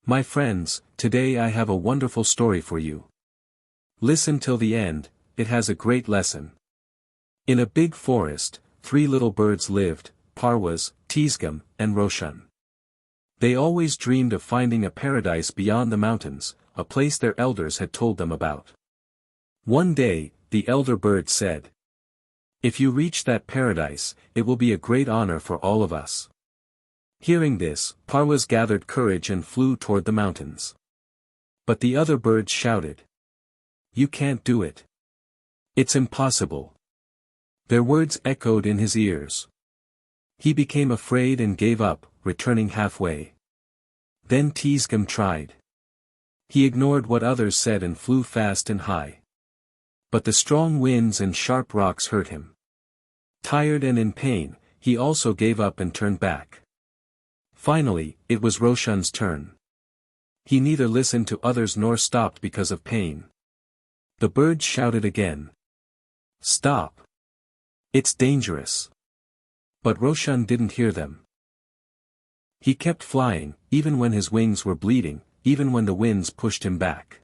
My friends, today I have a wonderful story for you. Listen till the end, it has a great lesson. In a big forest, 3 little birds lived, Parvaz, Tisgam, and Roshan. They always dreamed of finding a paradise beyond the mountains, a place their elders had told them about. One day, the elder bird said, "If you reach that paradise, it will be a great honor for all of us." Hearing this, Parvaz gathered courage and flew toward the mountains. But the other birds shouted, "You can't do it. It's impossible." Their words echoed in his ears. He became afraid and gave up, returning halfway. Then Tisgam tried. He ignored what others said and flew fast and high. But the strong winds and sharp rocks hurt him. Tired and in pain, he also gave up and turned back. Finally, it was Roshan's turn. He neither listened to others nor stopped because of pain. The birds shouted again. "Stop! It's dangerous." But Roshan didn't hear them. He kept flying, even when his wings were bleeding, even when the winds pushed him back.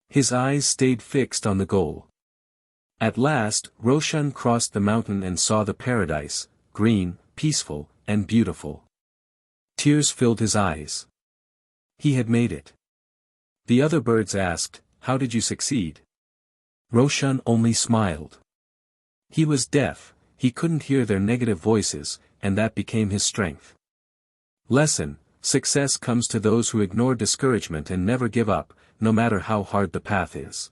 His eyes stayed fixed on the goal. At last, Roshan crossed the mountain and saw the paradise, green, peaceful, and beautiful. Tears filled his eyes. He had made it. The other birds asked, "How did you succeed?" Roshan only smiled. He was deaf, he couldn't hear their negative voices, and that became his strength. Lesson: success comes to those who ignore discouragement and never give up, no matter how hard the path is.